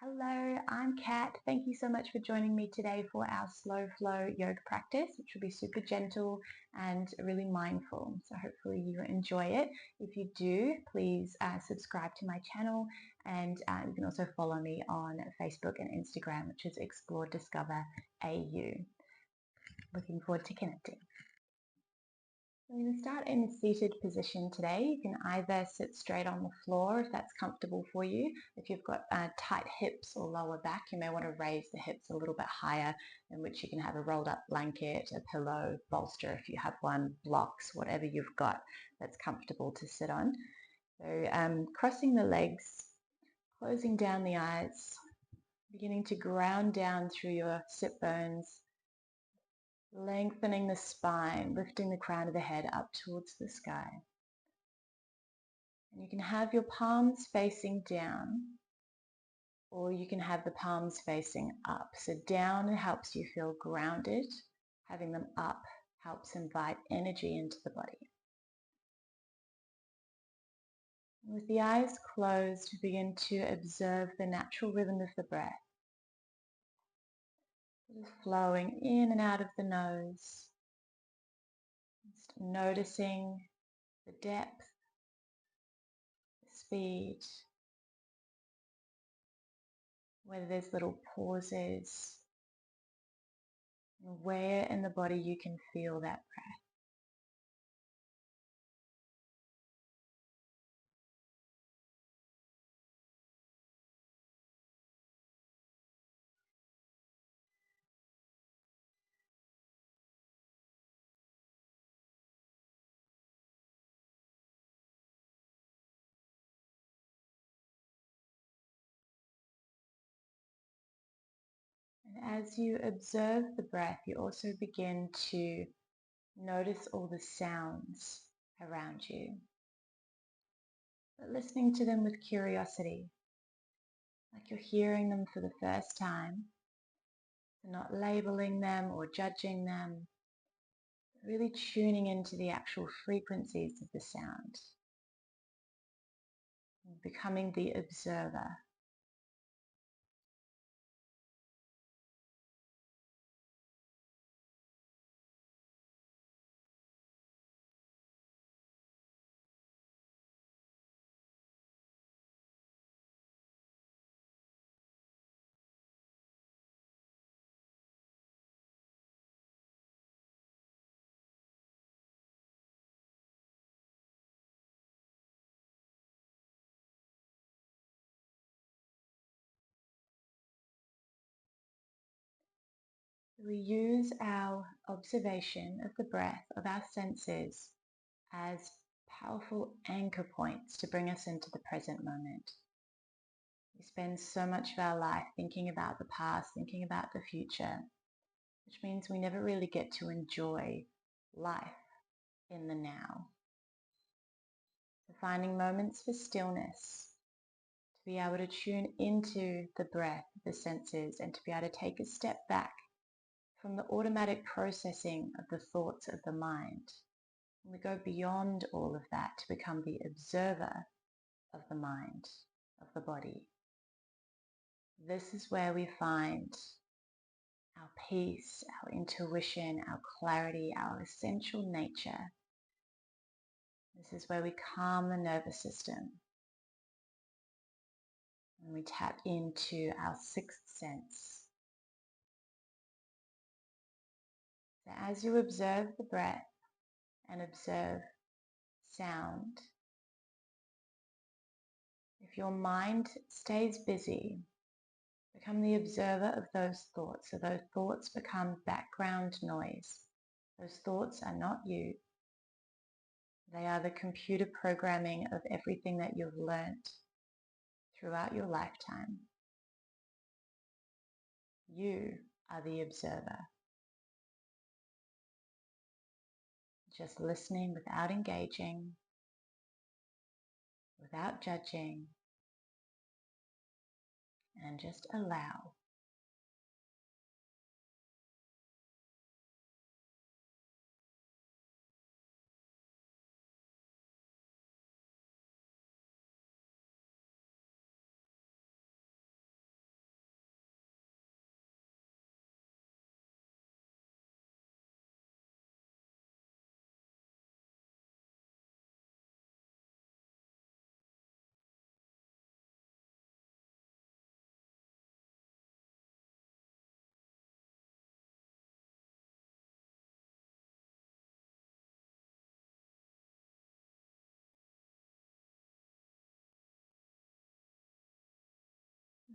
Hello, I'm Kat. Thank you so much for joining me today for our slow flow yoga practice, which will be super gentle and really mindful. So hopefully you enjoy it. If you do, please subscribe to my channel, and you can also follow me on Facebook and Instagram, which is Explore Discover AU. Looking forward to connecting. I'm going to start in a seated position today. You can either sit straight on the floor if that's comfortable for you. If you've got tight hips or lower back, you may want to raise the hips a little bit higher, in which you can have a rolled up blanket, a pillow, bolster if you have one, blocks, whatever you've got that's comfortable to sit on. So crossing the legs, closing down the eyes, beginning to ground down through your sit bones, lengthening the spine, lifting the crown of the head up towards the sky. And you can have your palms facing down, or you can have the palms facing up. So down helps you feel grounded. Having them up helps invite energy into the body. And with the eyes closed, begin to observe the natural rhythm of the breath. Just flowing in and out of the nose. Just noticing the depth, the speed, whether there's little pauses, and where in the body you can feel that breath. And as you observe the breath, you also begin to notice all the sounds around you, but listening to them with curiosity, like you're hearing them for the first time, not labeling them or judging them, but really tuning into the actual frequencies of the sound, becoming the observer. We use our observation of the breath, of our senses, as powerful anchor points to bring us into the present moment. We spend so much of our life thinking about the past, thinking about the future, which means we never really get to enjoy life in the now. So finding moments for stillness, to be able to tune into the breath, the senses, and to be able to take a step back from the automatic processing of the thoughts of the mind. And we go beyond all of that to become the observer of the mind, of the body. This is where we find our peace, our intuition, our clarity, our essential nature. This is where we calm the nervous system and we tap into our sixth sense. So as you observe the breath and observe sound, if your mind stays busy, become the observer of those thoughts. So those thoughts become background noise. Those thoughts are not you. They are the computer programming of everything that you've learnt throughout your lifetime. You are the observer. Just listening without engaging, without judging, and just allow.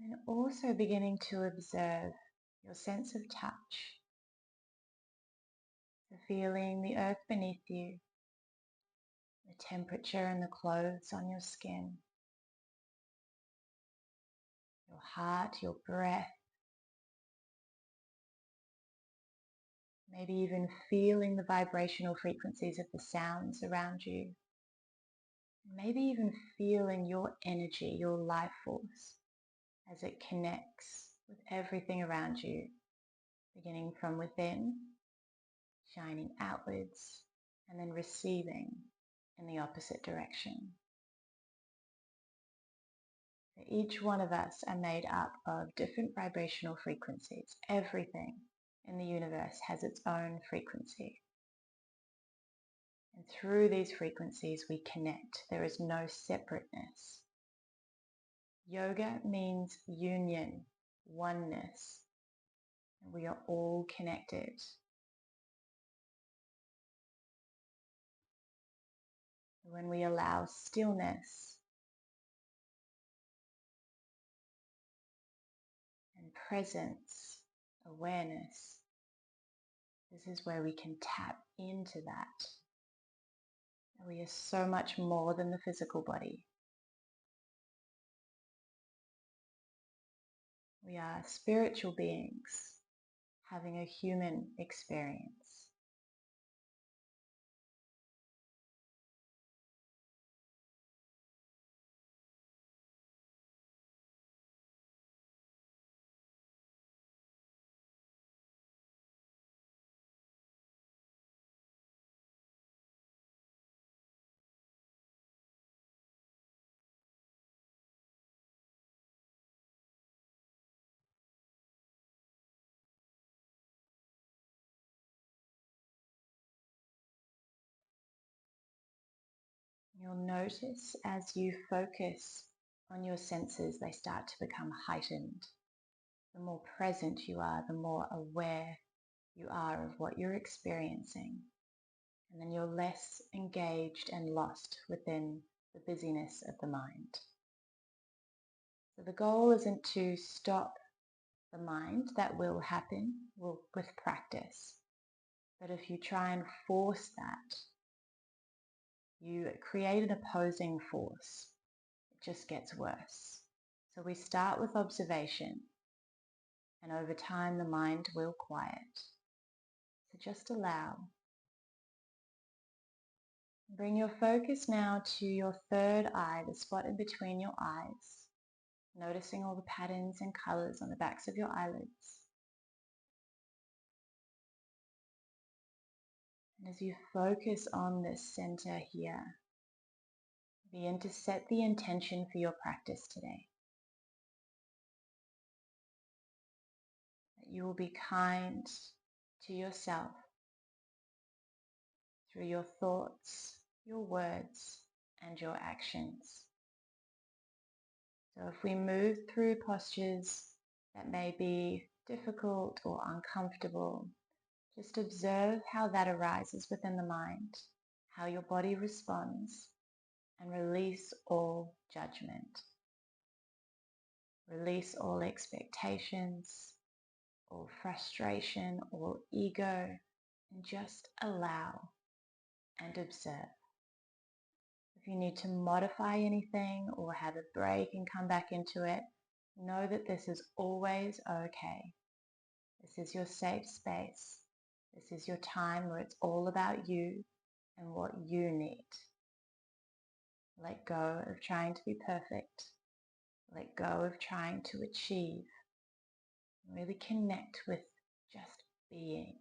And also beginning to observe your sense of touch, so feeling the earth beneath you, the temperature and the clothes on your skin, your heart, your breath, maybe even feeling the vibrational frequencies of the sounds around you, maybe even feeling your energy, your life force as it connects with everything around you, beginning from within, shining outwards, and then receiving in the opposite direction. Each one of us are made up of different vibrational frequencies. Everything in the universe has its own frequency. And through these frequencies we connect. There is no separateness. Yoga means union, oneness, and we are all connected. When we allow stillness and presence, awareness, this is where we can tap into that. We are so much more than the physical body. We are spiritual beings having a human experience. You'll notice as you focus on your senses, they start to become heightened. The more present you are, the more aware you are of what you're experiencing. And then you're less engaged and lost within the busyness of the mind. So the goal isn't to stop the mind. That will happen with practice. But if you try and force that, you create an opposing force. It just gets worse. So we start with observation, and over time the mind will quiet. So just allow. Bring your focus now to your third eye, the spot in between your eyes, noticing all the patterns and colors on the backs of your eyelids. And as you focus on this center here, begin to set the intention for your practice today. That you will be kind to yourself through your thoughts, your words, and your actions. So if we move through postures that may be difficult or uncomfortable, just observe how that arises within the mind, how your body responds, and release all judgment. Release all expectations, all frustration, all ego, and just allow and observe. If you need to modify anything or have a break and come back into it, know that this is always okay. This is your safe space. This is your time where it's all about you and what you need. Let go of trying to be perfect. Let go of trying to achieve. Really connect with just being.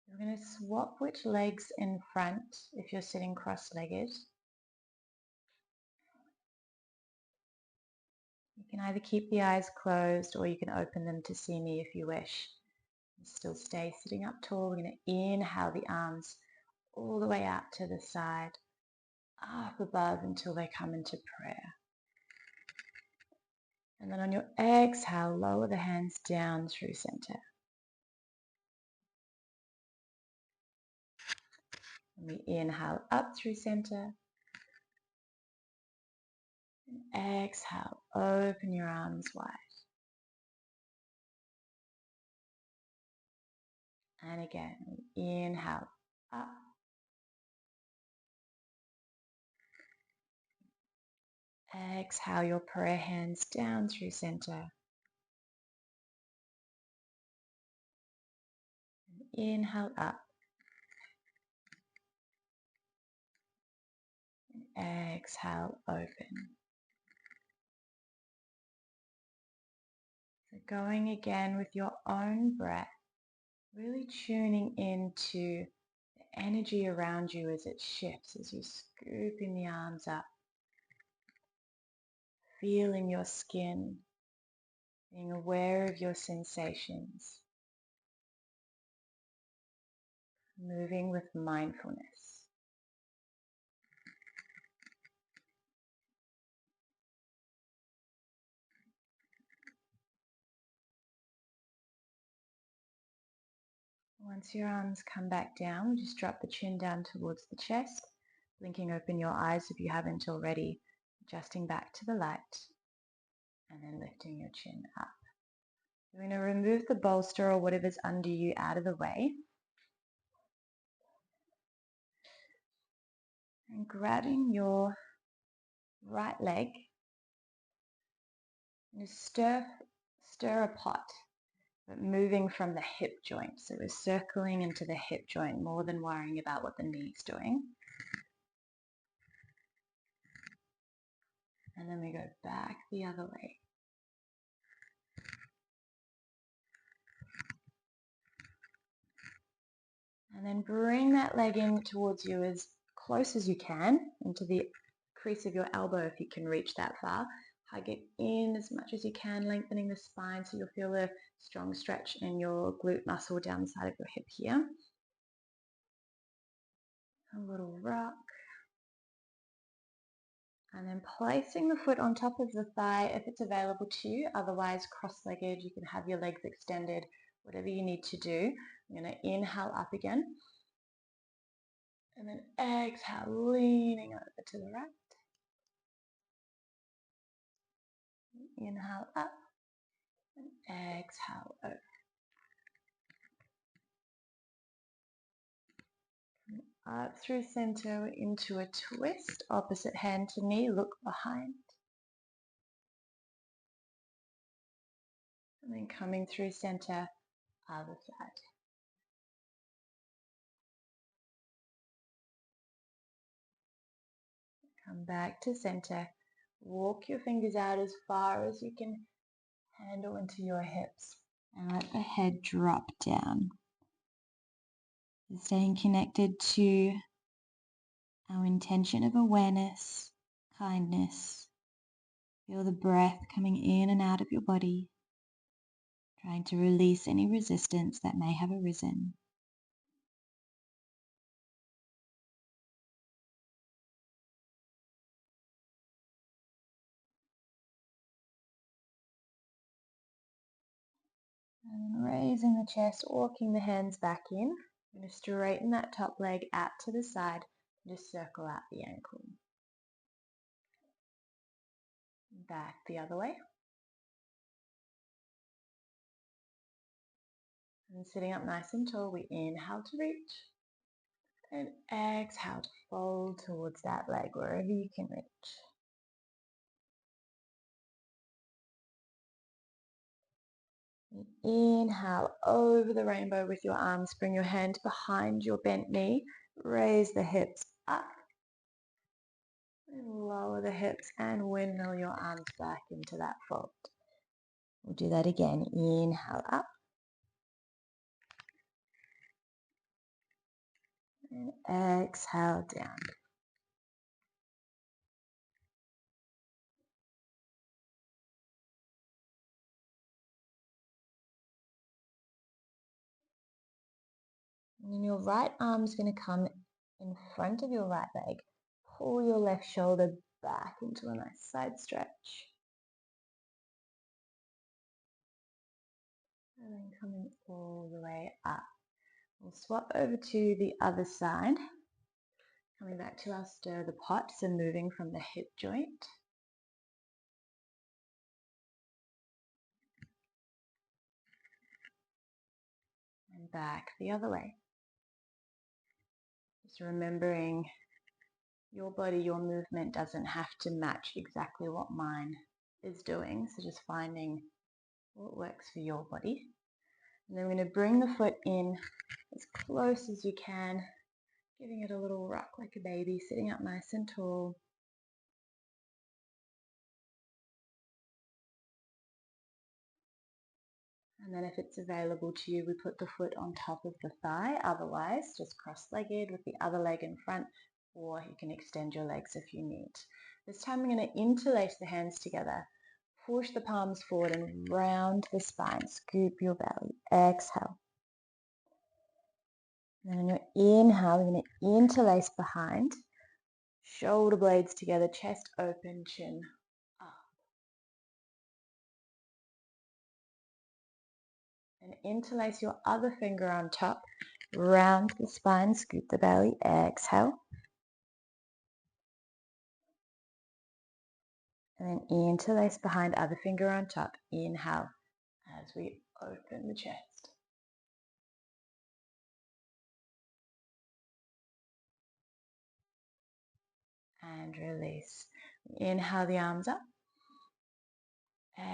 We're going to swap which legs in front if you're sitting cross-legged. You can either keep the eyes closed or you can open them to see me if you wish. And still stay sitting up tall. We're going to inhale the arms all the way out to the side, up above until they come into prayer. And then on your exhale, lower the hands down through center. And we inhale up through center. And exhale, open your arms wide. And again, we inhale up. Exhale your prayer hands down through center. Inhale up. Exhale, open. So going again with your own breath, really tuning into the energy around you as it shifts, as you scoop in the arms up, feeling your skin, being aware of your sensations, moving with mindfulness. Once your arms come back down, just drop the chin down towards the chest, blinking open your eyes if you haven't already, adjusting back to the light, and then lifting your chin up. You're going to remove the bolster or whatever's under you out of the way. And grabbing your right leg, and stir a pot, but moving from the hip joint. So we're circling into the hip joint more than worrying about what the knee's doing. And then we go back the other way. And then bring that leg in towards you as close as you can, into the crease of your elbow if you can reach that far. Hug it in as much as you can, lengthening the spine so you'll feel a strong stretch in your glute muscle down the side of your hip here. A little rock. And then placing the foot on top of the thigh if it's available to you. Otherwise, cross-legged, you can have your legs extended, whatever you need to do. I'm going to inhale up again. And then exhale, leaning over to the right. Inhale up. And exhale over. Up through center into a twist. Opposite hand to knee, look behind. And then coming through center, other side. Come back to center. Walk your fingers out as far as you can handle into your hips. And let the head drop down. Staying connected to our intention of awareness, kindness. Feel the breath coming in and out of your body. Trying to release any resistance that may have arisen. And raising the chest, walking the hands back in. I'm going to straighten that top leg out to the side and just circle out the ankle. Back the other way. And sitting up nice and tall, we inhale to reach. And exhale to fold towards that leg wherever you can reach. Inhale over the rainbow with your arms. Bring your hand behind your bent knee. Raise the hips up. And lower the hips and windmill your arms back into that fold. We'll do that again. Inhale up. And exhale down. And then your right arm is going to come in front of your right leg. Pull your left shoulder back into a nice side stretch. And then coming all the way up. We'll swap over to the other side. Coming back to our stir the pot, so moving from the hip joint. And back the other way. Just remembering your body, your movement doesn't have to match exactly what mine is doing. So just finding what works for your body. And then we're going to bring the foot in as close as you can, giving it a little rock like a baby, sitting up nice and tall. And then if it's available to you, we put the foot on top of the thigh. Otherwise, just cross-legged with the other leg in front, or you can extend your legs if you need. This time we're going to interlace the hands together. Push the palms forward and round the spine. Scoop your belly. Exhale. And then on your inhale, we're going to interlace behind. Shoulder blades together, chest open, chin up. And interlace your other finger on top. Round the spine, scoop the belly. Exhale. And then interlace behind, other finger on top. Inhale as we open the chest. And release. Inhale the arms up.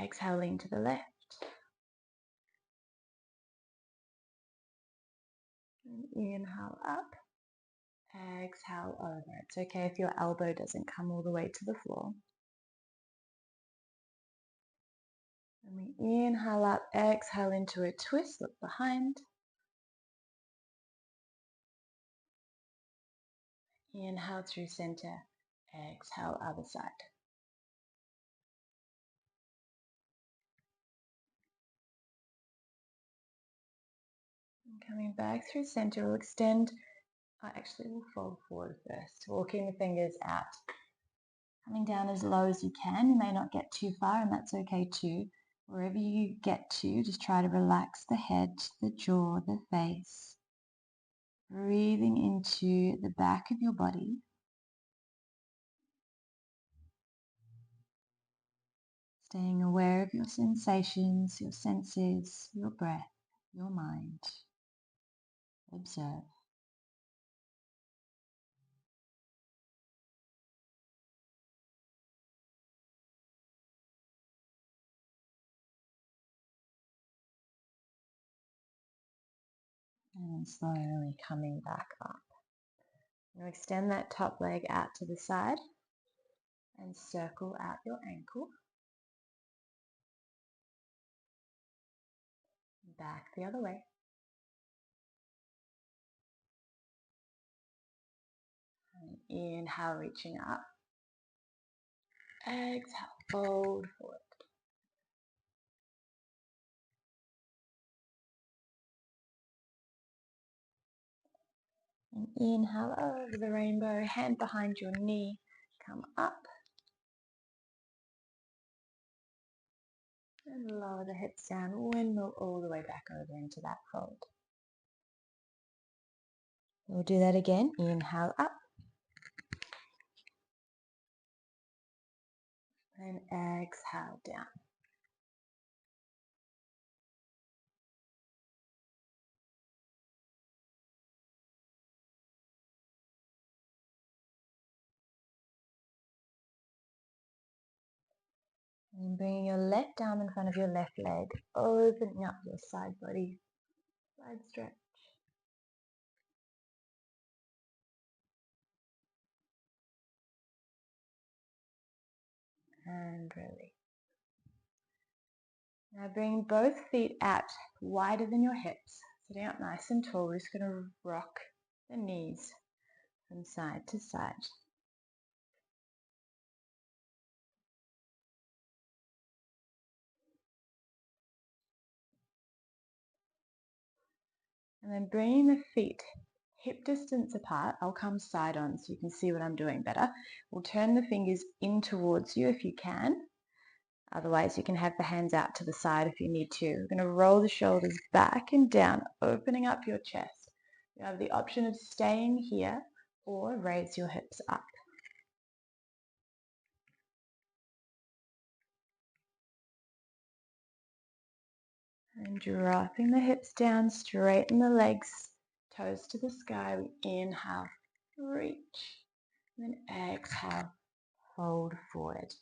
Exhale, lean to the left. And inhale up. Exhale over. It's okay if your elbow doesn't come all the way to the floor. And we inhale up, exhale into a twist, look behind. Inhale through center, exhale other side. And coming back through center, we'll extend, actually we'll fold forward first, walking the fingers out. Coming down as low as you can. You may not get too far, and that's okay too. Wherever you get to, just try to relax the head, the jaw, the face. Breathing into the back of your body. Staying aware of your sensations, your senses, your breath, your mind. Observe. And then slowly coming back up. Now extend that top leg out to the side and circle out your ankle. Back the other way. And inhale, reaching up. Exhale, fold forward. And inhale over the rainbow, hand behind your knee, come up. And lower the hips down, windmill all the way back over into that fold. We'll do that again. Inhale up. And exhale down. And bringing your left arm in front of your left leg, opening up your side body, side stretch. And release. Now bring both feet out wider than your hips, sitting up nice and tall. We're just going to rock the knees from side to side. And then bringing the feet hip distance apart. I'll come side on so you can see what I'm doing better. We'll turn the fingers in towards you if you can. Otherwise, you can have the hands out to the side if you need to. We're going to roll the shoulders back and down, opening up your chest. You have the option of staying here or raise your hips up. And dropping the hips down, straighten the legs, toes to the sky. We inhale, reach, and then exhale, fold forward.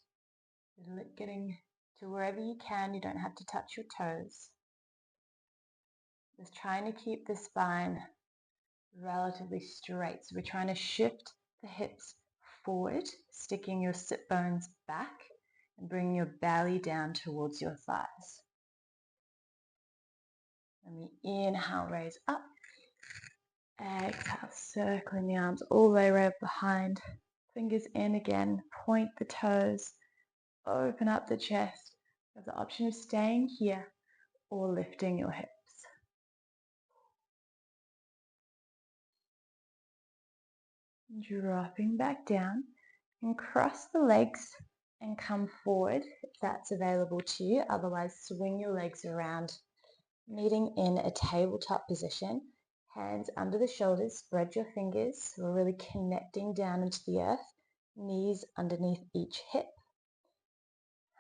Getting to wherever you can, you don't have to touch your toes. Just trying to keep the spine relatively straight. So we're trying to shift the hips forward, sticking your sit bones back and bringing your belly down towards your thighs. And we inhale, raise up. Exhale, circling the arms all the way right behind. Fingers in again, point the toes, open up the chest. You have the option of staying here or lifting your hips. Dropping back down, and cross the legs and come forward if that's available to you. Otherwise, swing your legs around, meeting in a tabletop position. Hands under the shoulders, spread your fingers. We're really connecting down into the earth. Knees underneath each hip.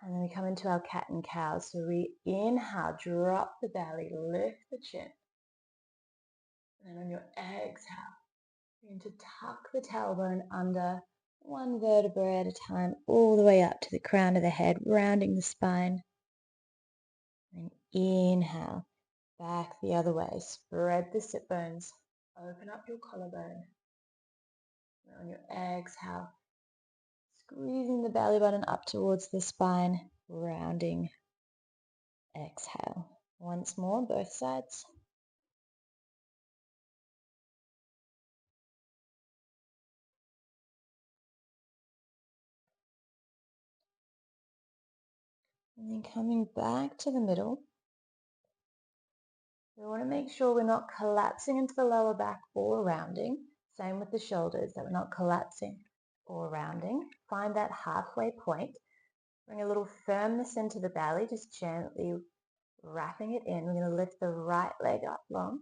And then we come into our cat and cow. So we inhale, drop the belly, lift the chin. And then on your exhale, you're going to tuck the tailbone under, one vertebra at a time, all the way up to the crown of the head, rounding the spine. And inhale, back the other way. Spread the sit bones, open up your collarbone. And on your exhale, squeezing the belly button up towards the spine, rounding. Exhale. Once more, both sides. And then coming back to the middle. We want to make sure we're not collapsing into the lower back or rounding. Same with the shoulders, that we're not collapsing or rounding. Find that halfway point. Bring a little firmness into the belly, just gently wrapping it in. We're going to lift the right leg up long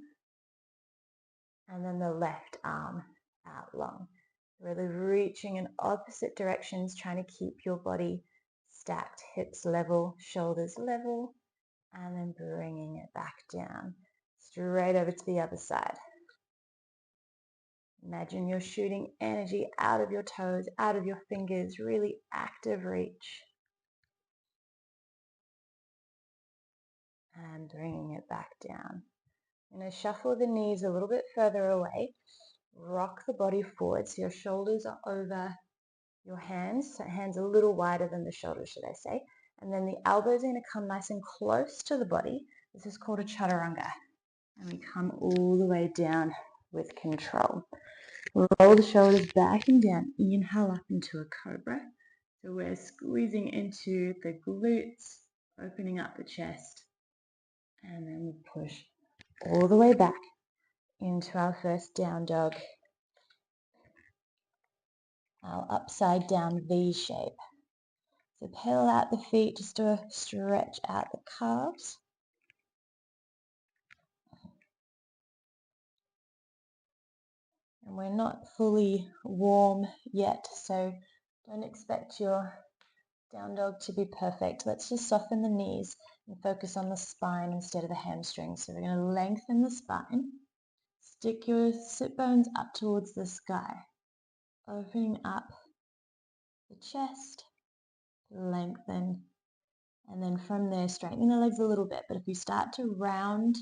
and then the left arm out long. Really reaching in opposite directions, trying to keep your body stacked, hips level, shoulders level, and then bringing it back down, straight over to the other side. Imagine you're shooting energy out of your toes, out of your fingers, really active reach. And bringing it back down. I'm going to shuffle the knees a little bit further away. Rock the body forward so your shoulders are over your hands. So hands a little wider than the shoulders, should I say. And then the elbows are going to come nice and close to the body. This is called a chaturanga. And we come all the way down with control. Roll the shoulders back and down. Inhale up into a cobra. So we're squeezing into the glutes, opening up the chest. And then we push all the way back into our first down dog. Our upside down V shape. So pedal out the feet just to stretch out the calves. And we're not fully warm yet, so don't expect your down dog to be perfect. Let's just soften the knees and focus on the spine instead of the hamstrings. So we're going to lengthen the spine. Stick your sit bones up towards the sky. Opening up the chest, lengthen, and then from there straighten the legs a little bit. But if you start to round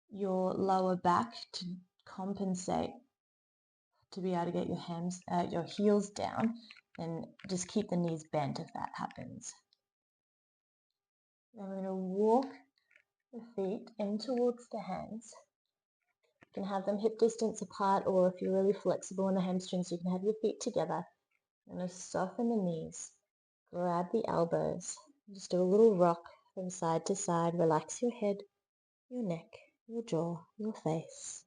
your lower back to compensate to be able to get your heels down, then just keep the knees bent if that happens. Then we're going to walk the feet in towards the hands. You can have them hip distance apart, or if you're really flexible in the hamstrings, you can have your feet together. You're going to soften the knees, grab the elbows, just do a little rock from side to side. Relax your head, your neck, your jaw, your face.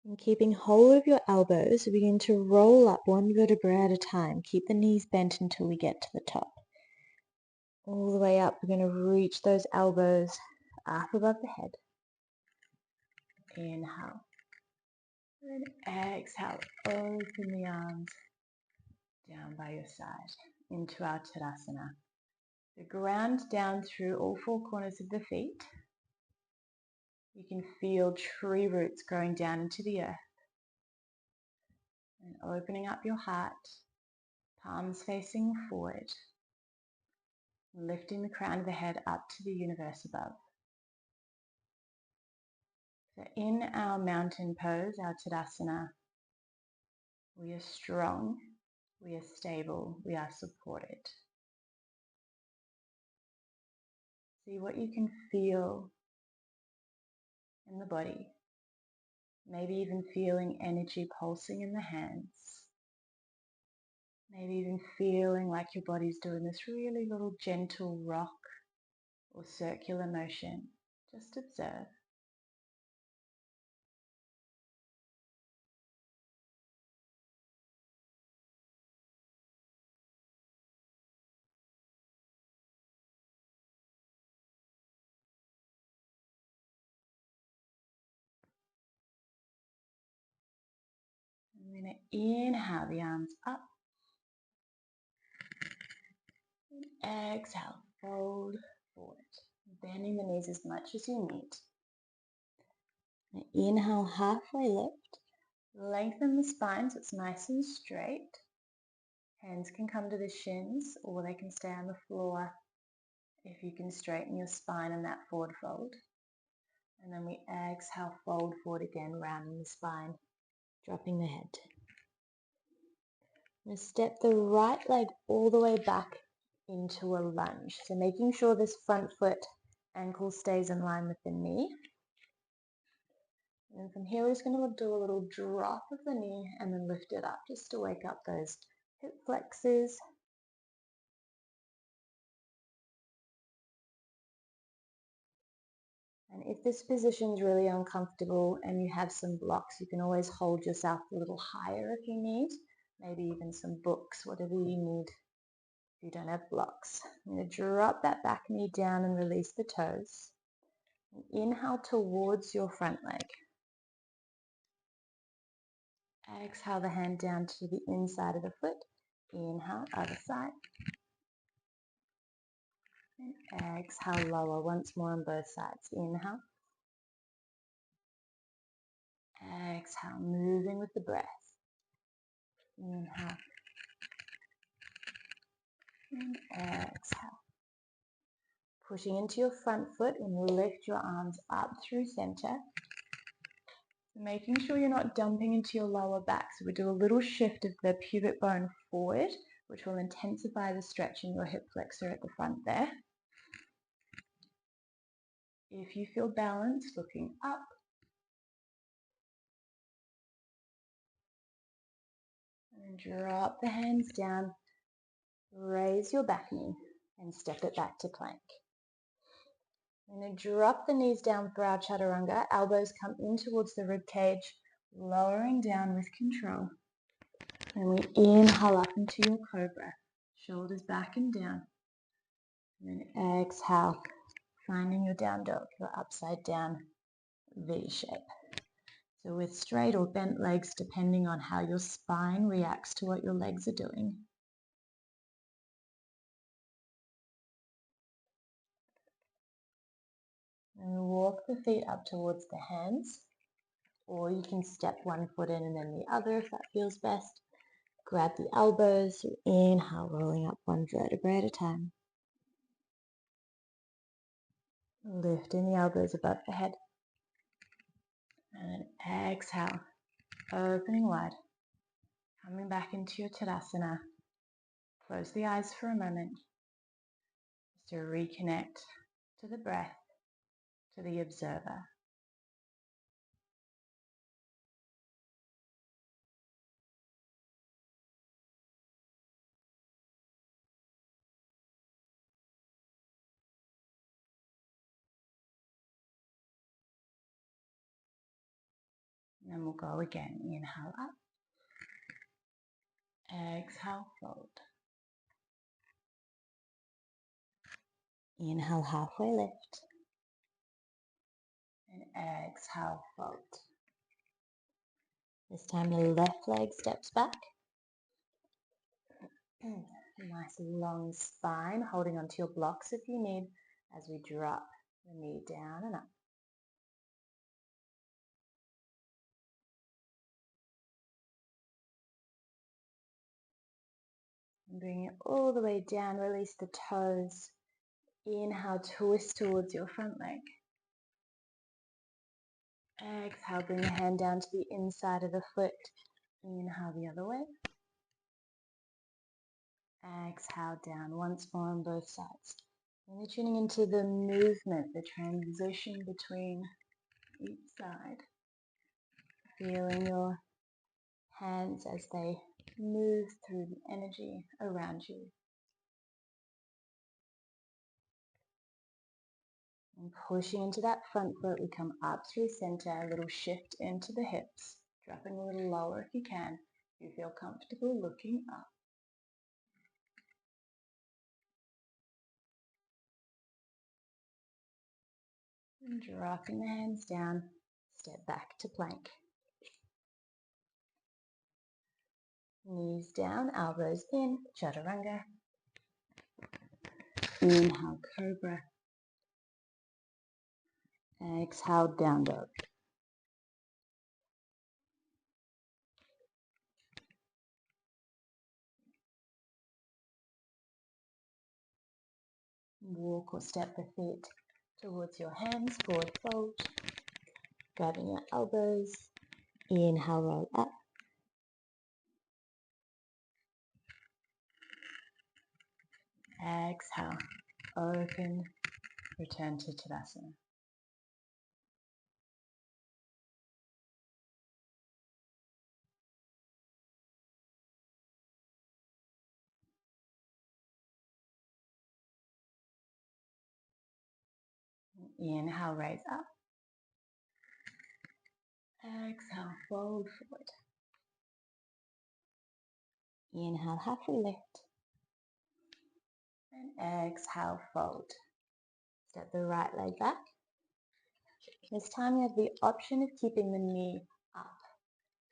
And keeping hold of your elbows, we begin to roll up one vertebra at a time. Keep the knees bent until we get to the top. All the way up, we're going to reach those elbows up above the head. Inhale. And exhale, open the arms down by your side into our Tadasana. The ground down through all four corners of the feet. You can feel tree roots growing down into the earth. And opening up your heart, palms facing forward. Lifting the crown of the head up to the universe above. So in our mountain pose, our Tadasana, we are strong, we are stable, we are supported. See what you can feel in the body. Maybe even feeling energy pulsing in the hands. Maybe even feeling like your body's doing this really little gentle rock or circular motion. Just observe. I'm going to inhale the arms up. And exhale, fold forward. Bending the knees as much as you need. And inhale, halfway lift. Lengthen the spine so it's nice and straight. Hands can come to the shins or they can stay on the floor if you can straighten your spine in that forward fold. And then we exhale, fold forward again, rounding the spine, dropping the head. Now step the right leg all the way back into a lunge. So making sure this front foot ankle stays in line with the knee. And from here, we're just going to do a little drop of the knee and then lift it up just to wake up those hip flexors. And if this position is really uncomfortable and you have some blocks, you can always hold yourself a little higher if you need. Maybe even some books, whatever you need if you don't have blocks. I'm going to drop that back knee down and release the toes. And inhale towards your front leg. Exhale the hand down to the inside of the foot. Inhale, other side. And exhale, lower once more on both sides. Inhale. Exhale, moving with the breath. Inhale. And exhale. Pushing into your front foot and lift your arms up through center. Making sure you're not dumping into your lower back. So we do a little shift of the pubic bone forward, which will intensify the stretch in your hip flexor at the front there. If you feel balanced, looking up. And then drop the hands down, raise your back knee and step it back to plank. And then drop the knees down for our chaturanga. Elbows come in towards the rib cage, lowering down with control. And we inhale up into your cobra. Shoulders back and down. And then exhale, finding your down dog, your upside down V shape. So with straight or bent legs, depending on how your spine reacts to what your legs are doing. And walk the feet up towards the hands, or you can step one foot in and then the other if that feels best. Grab the elbows, inhale, rolling up one vertebrae at a time. Lifting the elbows above the head. And then exhale, opening wide. Coming back into your Tadasana. Close the eyes for a moment. Just to reconnect to the breath, to the observer. And then we'll go again. Inhale up. Exhale, fold. Inhale, halfway lift. And exhale, fold. This time the left leg steps back. Nice long spine, holding onto your blocks if you need, as we drop the knee down and up. And bring it all the way down, release the toes. Inhale, twist towards your front leg. Exhale, bring the hand down to the inside of the foot. Inhale the other way. Exhale down once more on both sides. And you're tuning into the movement, the transition between each side. Feeling your hands as they move through the energy around you. And pushing into that front foot, we come up through center, a little shift into the hips, dropping a little lower if you can. If you feel comfortable looking up. And dropping the hands down, step back to plank. Knees down, elbows in, chaturanga. Inhale, cobra. Exhale, down dog. Walk or step the feet towards your hands, forward fold. Grabbing your elbows. Inhale, roll up. Exhale, open, return to Tadasana. Inhale, raise up. Exhale, fold forward. Inhale, halfway lift. And exhale, fold. Step the right leg back. This time you have the option of keeping the knee up,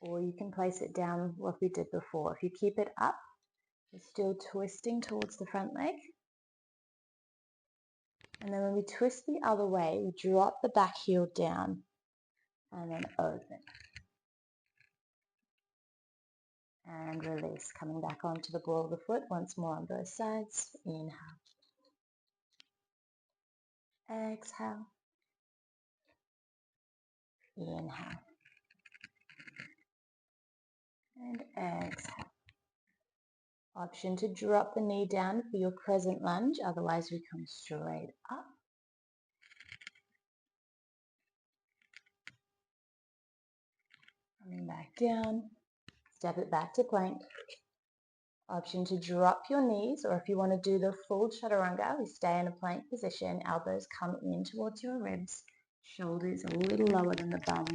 or you can place it down like we did before. If you keep it up, you're still twisting towards the front leg. And then when we twist the other way, we drop the back heel down and then open. And release, coming back onto the ball of the foot once more on both sides. Inhale. Exhale. Inhale. And exhale. Option to drop the knee down for your crescent lunge, otherwise we come straight up. Coming back down, step it back to plank. Option to drop your knees, or if you want to do the full chaturanga, we stay in a plank position, elbows come in towards your ribs, shoulders a little lower than the bum,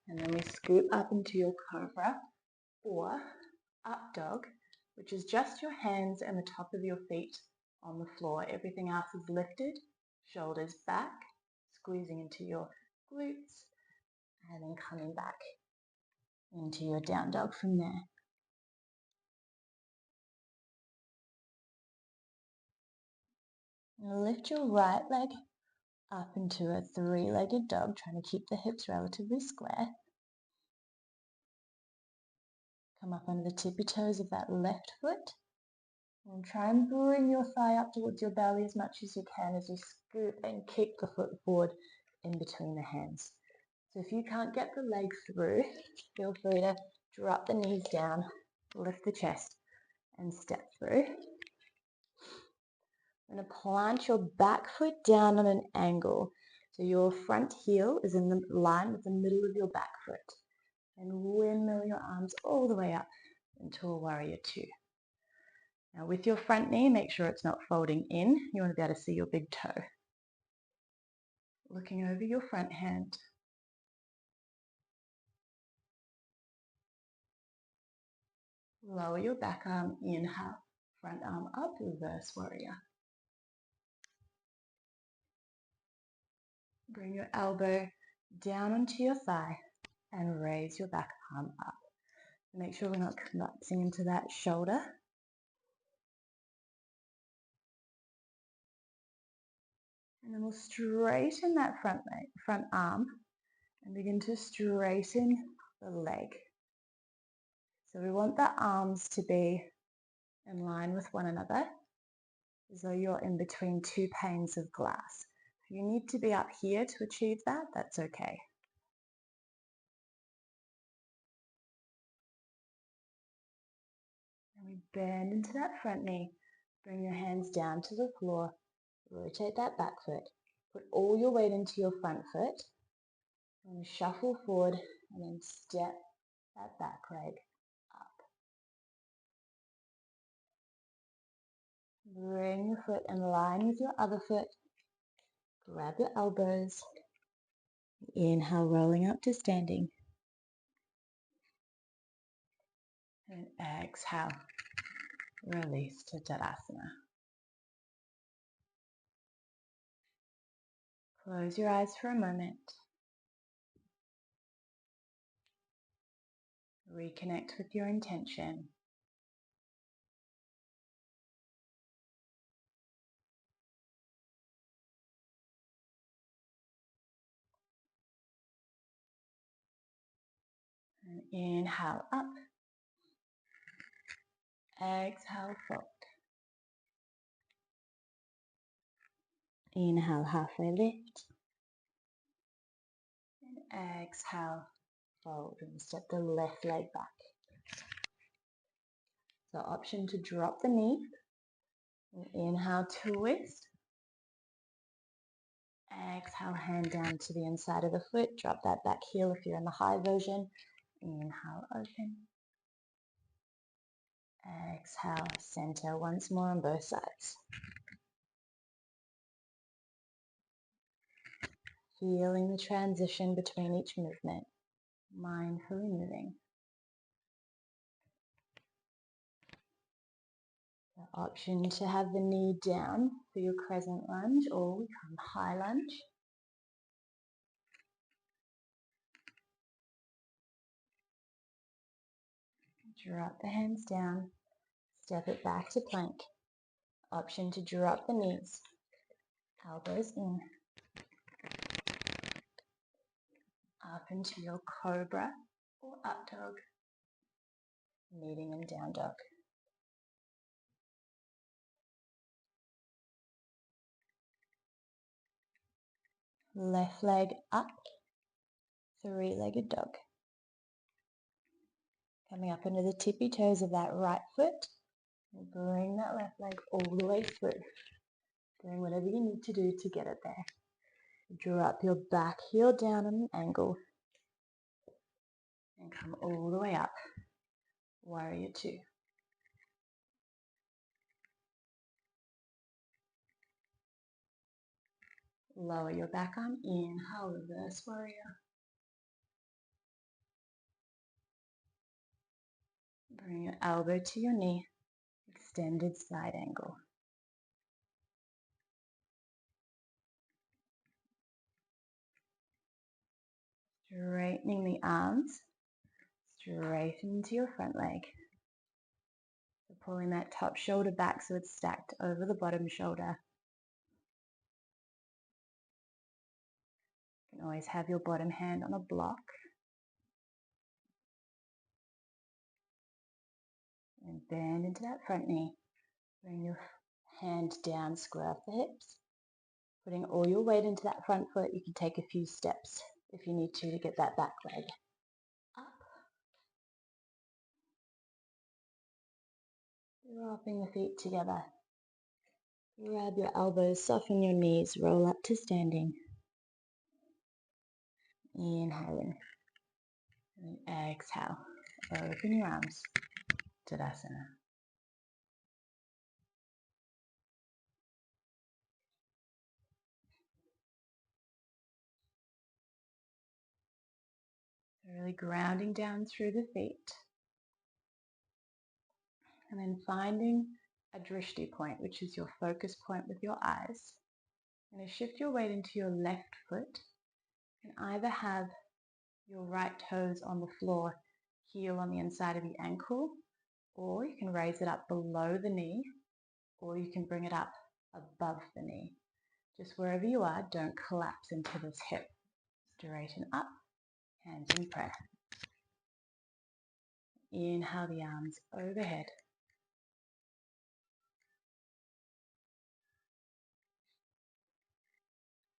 and then we scoop up into your cobra, or up dog, which is just your hands and the top of your feet on the floor. Everything else is lifted, shoulders back, squeezing into your glutes, and then coming back into your down dog from there. Now lift your right leg up into a three-legged dog, trying to keep the hips relatively square. Come up under the tippy toes of that left foot. And try and bring your thigh up towards your belly as much as you can as you scoop and kick the foot forward in between the hands. So if you can't get the leg through, feel free to drop the knees down, lift the chest, and step through. You're going to plant your back foot down on an angle. So your front heel is in the line with the middle of your back foot. And windmill your arms all the way up into a warrior two. Now with your front knee, make sure it's not folding in. You want to be able to see your big toe. Looking over your front hand. Lower your back arm, inhale. Front arm up, reverse warrior. Bring your elbow down onto your thigh and raise your back arm up. Make sure we're not collapsing into that shoulder. And then we'll straighten that front arm and begin to straighten the leg. So we want the arms to be in line with one another, as though you're in between two panes of glass. If you need to be up here to achieve that, that's okay. And we bend into that front knee. Bring your hands down to the floor. Rotate that back foot. Put all your weight into your front foot. And shuffle forward and then step that back leg up. Bring your foot in line with your other foot. Grab your elbows. Inhale, rolling up to standing. And exhale, release to Tadasana. Close your eyes for a moment. Reconnect with your intention. And inhale up. Exhale, fold. Inhale, halfway lift. And exhale, fold. And step the left leg back. So option to drop the knee. And inhale, twist. Exhale, hand down to the inside of the foot. Drop that back heel if you're in the high version. Inhale, open. Exhale, center once more on both sides. Feeling the transition between each movement. Mindfully moving. The option to have the knee down for your crescent lunge, or we come high lunge. Drop the hands down. Step it back to plank. Option to drop the knees. Elbows in. Up into your cobra or up dog. Meeting in down dog. Left leg up. Three-legged dog. Coming up into the tippy toes of that right foot. Bring that left leg all the way through. Doing whatever you need to do to get it there. Drop your back heel down on an angle. And come all the way up. Warrior two. Lower your back arm. Inhale, reverse warrior. Bring your elbow to your knee. Extended side angle. Straightening the arms. Straighten into your front leg. So pulling that top shoulder back so it's stacked over the bottom shoulder. You can always have your bottom hand on a block. And bend into that front knee. Bring your hand down, square off the hips. Putting all your weight into that front foot, you can take a few steps if you need to get that back leg up. Dropping the feet together. Grab your elbows, soften your knees, roll up to standing. Inhale in. And exhale. Open your arms. Tadasana. Really grounding down through the feet. And then finding a drishti point, which is your focus point with your eyes. You're going to shift your weight into your left foot. You can either have your right toes on the floor, heel on the inside of the ankle, or you can raise it up below the knee, or you can bring it up above the knee. Just wherever you are, don't collapse into this hip. Straighten up, hands in prayer. Inhale the arms overhead.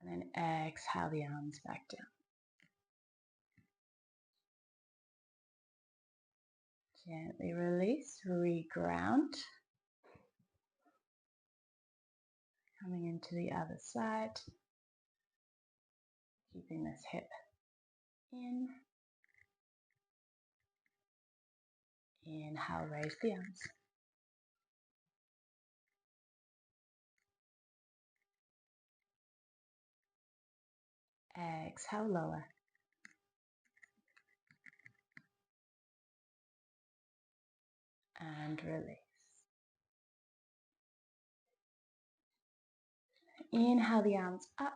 And then exhale the arms back down. Gently release, reground. Coming into the other side. Keeping this hip in. Inhale, raise the arms. Exhale, lower. And release. Inhale the arms up.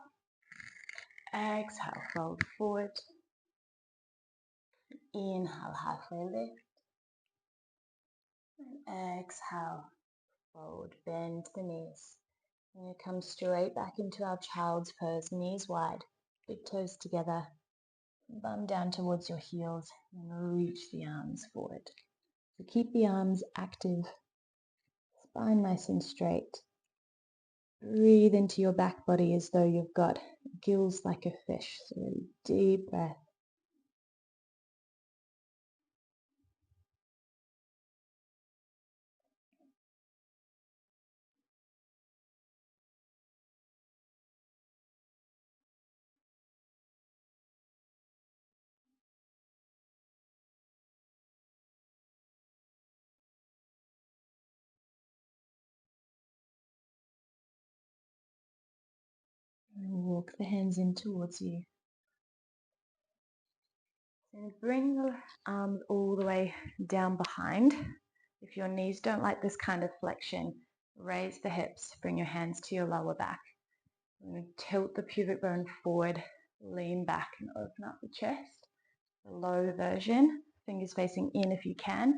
Exhale, fold forward. Inhale, halfway lift. And exhale, fold, bend the knees. We're going to come straight back into our child's pose, knees wide, big toes together, bum down towards your heels, and reach the arms forward. So keep the arms active, spine nice and straight. Breathe into your back body as though you've got gills like a fish. So really deep breath. And walk the hands in towards you. And bring the arms all the way down behind. If your knees don't like this kind of flexion, raise the hips, bring your hands to your lower back. We're going to tilt the pubic bone forward, lean back and open up the chest. The low version, fingers facing in if you can.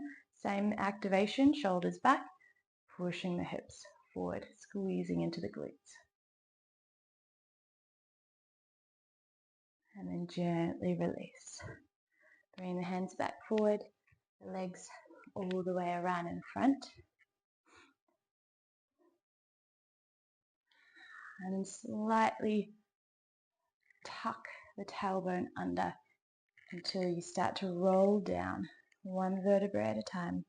Same activation, shoulders back, pushing the hips forward, squeezing into the glutes. And then gently release. Bring the hands back forward, the legs all the way around in front. And then slightly tuck the tailbone under until you start to roll down one vertebrae at a time.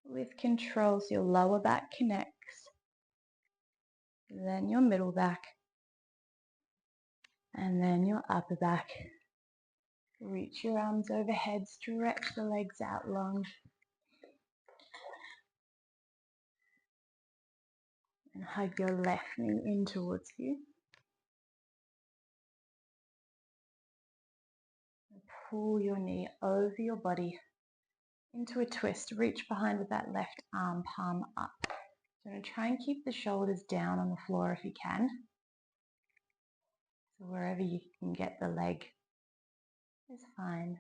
With control, so your lower back connects, then your middle back, and then your upper back. Reach your arms overhead, stretch the legs out long, and hug your left knee in towards you. And pull your knee over your body into a twist. Reach behind with that left arm, palm up. So I'm going to try and keep the shoulders down on the floor if you can. So wherever you can get the leg is fine.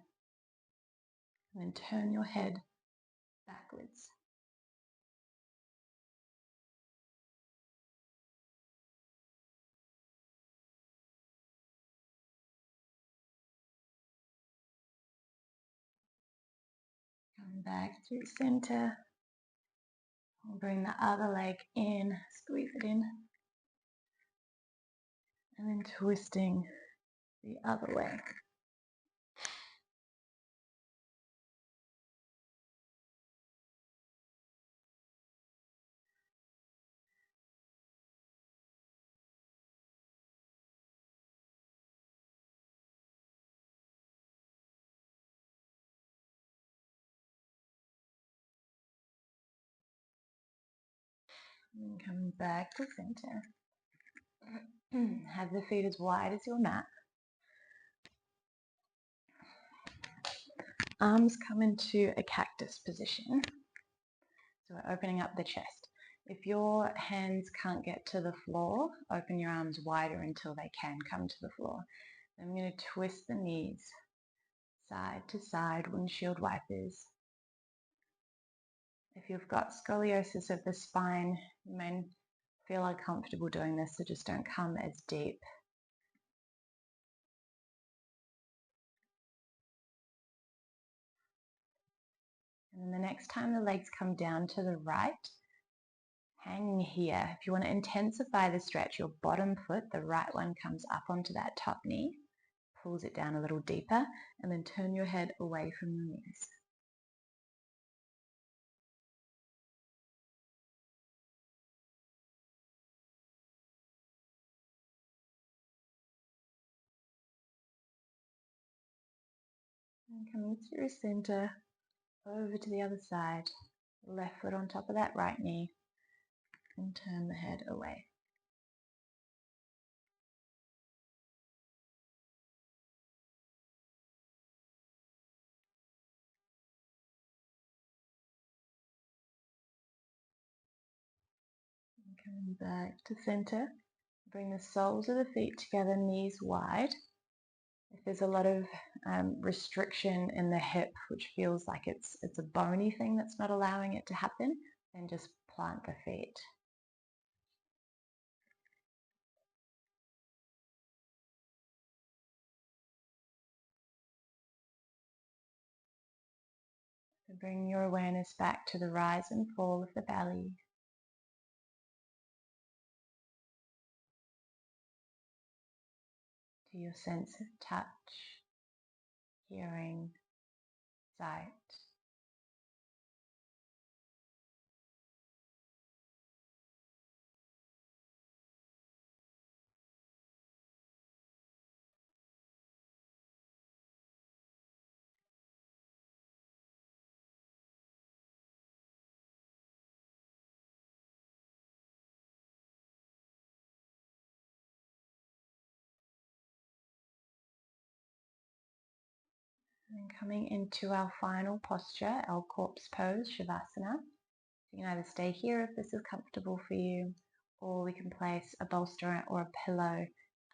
And then turn your head backwards. Come back through center. We'll bring the other leg in, squeeze it in. And then twisting the other way. And come back to center. Have the feet as wide as your mat. Arms come into a cactus position. So we're opening up the chest. If your hands can't get to the floor, open your arms wider until they can come to the floor. I'm going to twist the knees side to side, windshield wipers. If you've got scoliosis of the spine, you may feel uncomfortable doing this, so just don't come as deep. And then the next time the legs come down to the right, hang here. If you want to intensify the stretch, your bottom foot, the right one, comes up onto that top knee, pulls it down a little deeper, and then turn your head away from your knees. And coming through center, over to the other side, left foot on top of that right knee, and turn the head away. And coming back to center, bring the soles of the feet together, knees wide. If there's a lot of restriction in the hip, which feels like it's a bony thing that's not allowing it to happen, then just plant the feet. So bring your awareness back to the rise and fall of the belly. To your sense of touch, hearing, sight. And coming into our final posture, our corpse pose, Shavasana. You can either stay here if this is comfortable for you, or we can place a bolster or a pillow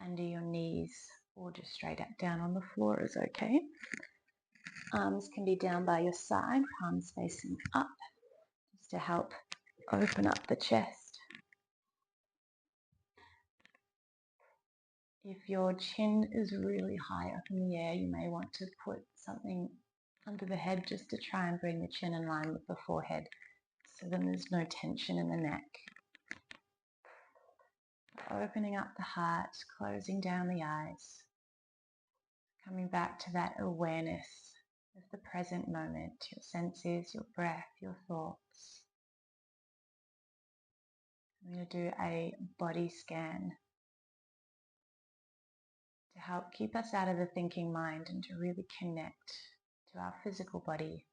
under your knees, or just straight up down on the floor is okay. Arms can be down by your side, palms facing up, just to help open up the chest. If your chin is really high up in the air, you may want to put something under the head just to try and bring the chin in line with the forehead, so then there's no tension in the neck. Opening up the heart, closing down the eyes, coming back to that awareness of the present moment, your senses, your breath, your thoughts. I'm going to do a body scan to help keep us out of the thinking mind and to really connect to our physical body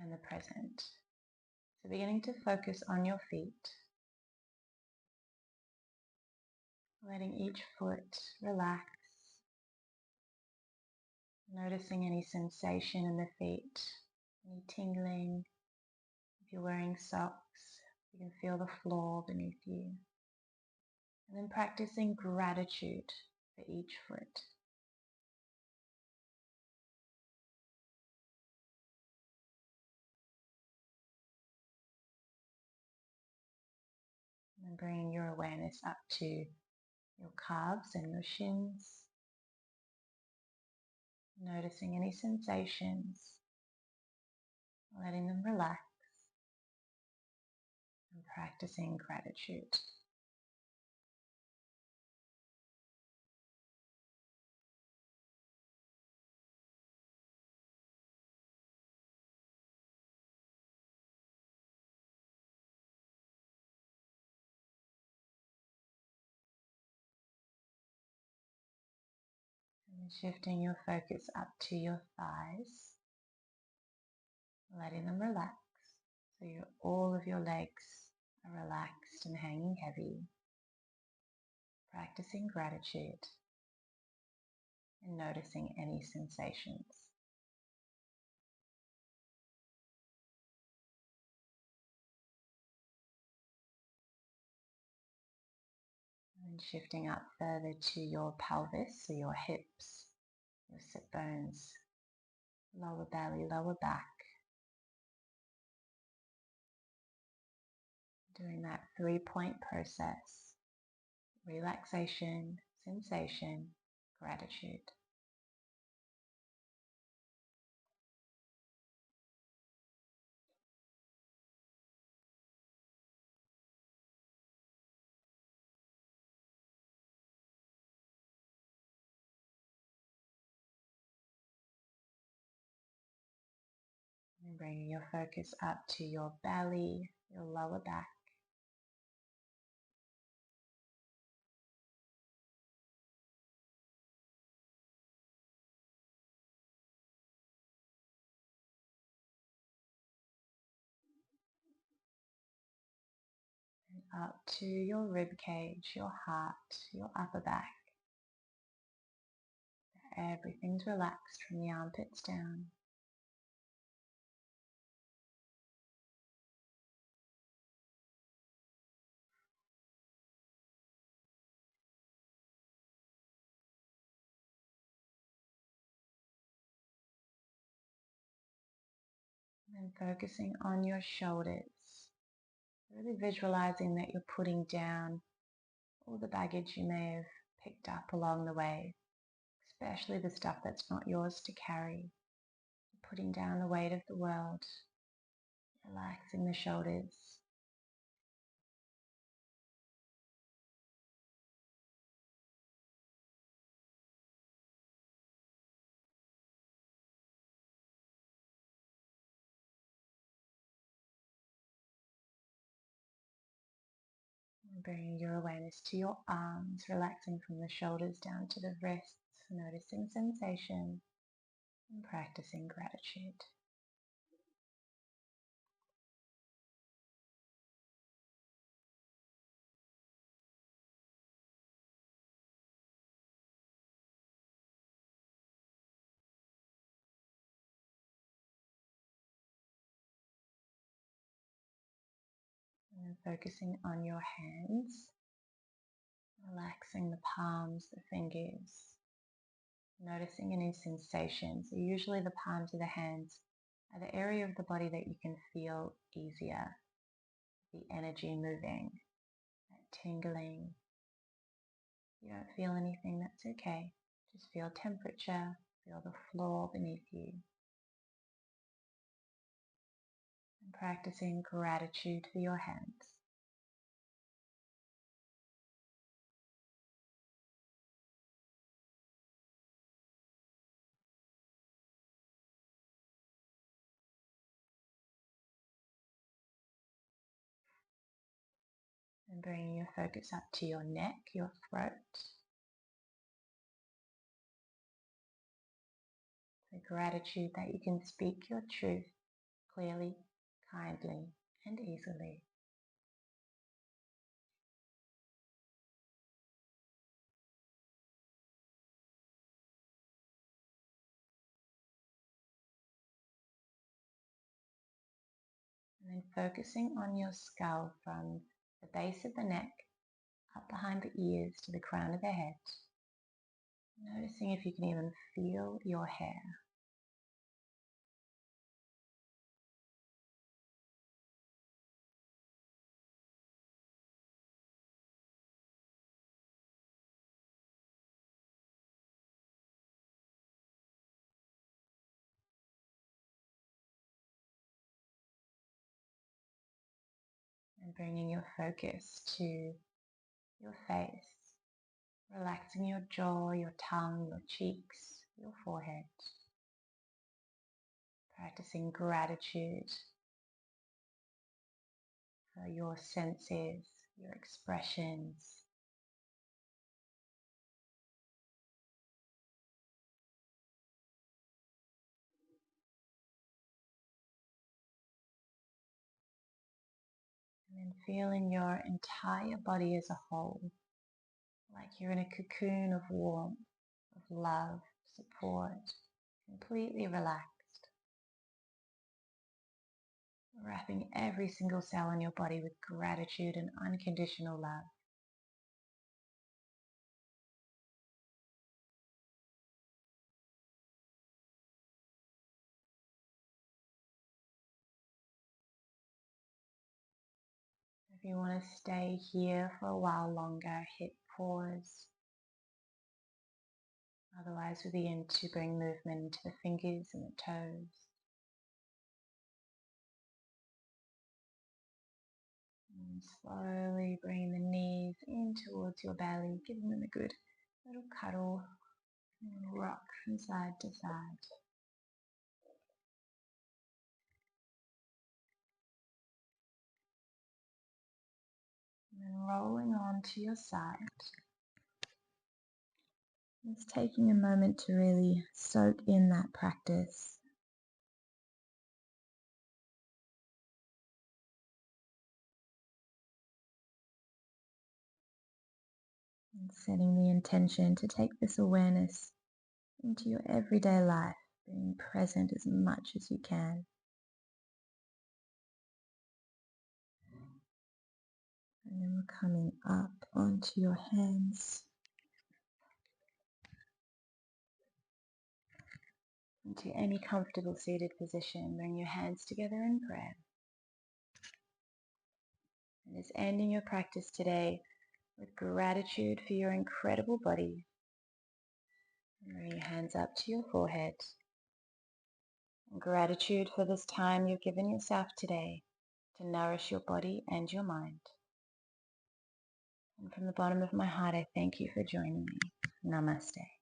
and the present. So beginning to focus on your feet, letting each foot relax, noticing any sensation in the feet, any tingling. If you're wearing socks, you can feel the floor beneath you. And then practicing gratitude for each foot. And then bringing your awareness up to your calves and your shins. Noticing any sensations, letting them relax, and practicing gratitude. And shifting your focus up to your thighs, letting them relax. So all of your legs are relaxed and hanging heavy. Practicing gratitude and noticing any sensations. And shifting up further to your pelvis, so your hips, your sit bones, lower belly, lower back. Doing that 3-point process: relaxation, sensation, gratitude. And bringing your focus up to your belly, your lower back. And up to your rib cage, your heart, your upper back. Everything's relaxed from the armpits down. And focusing on your shoulders. Really visualizing that you're putting down all the baggage you may have picked up along the way, especially the stuff that's not yours to carry. Putting down the weight of the world, relaxing the shoulders. And bringing your awareness to your arms, relaxing from the shoulders down to the wrists, noticing sensation and practicing gratitude. And then focusing on your hands, relaxing the palms, the fingers, noticing any sensations. So usually the palms of the hands are the area of the body that you can feel easier, the energy moving, that tingling. If you don't feel anything, that's okay. Just feel temperature, feel the floor beneath you. And practicing gratitude for your hands. And bringing your focus up to your neck, your throat. The gratitude that you can speak your truth clearly, kindly, and easily. And then focusing on your skull from the base of the neck up behind the ears to the crown of the head. Noticing if you can even feel your hair. And bringing your focus to your face. Relaxing your jaw, your tongue, your cheeks, your forehead. Practicing gratitude for your senses, your expressions. And then feeling your entire body as a whole, like you're in a cocoon of warmth, of love, support, completely relaxed. Wrapping every single cell in your body with gratitude and unconditional love. If you want to stay here for a while longer, hit pause. Otherwise, we begin to bring movement into the fingers and the toes. And slowly bring the knees in towards your belly, giving them a good little cuddle and rock from side to side. And then rolling on to your side. Just taking a moment to really soak in that practice. And setting the intention to take this awareness into your everyday life, being present as much as you can. And then we're coming up onto your hands, into any comfortable seated position. Bring your hands together in prayer. And it's ending your practice today with gratitude for your incredible body. And bring your hands up to your forehead. And gratitude for this time you've given yourself today to nourish your body and your mind. And from the bottom of my heart, I thank you for joining me. Namaste.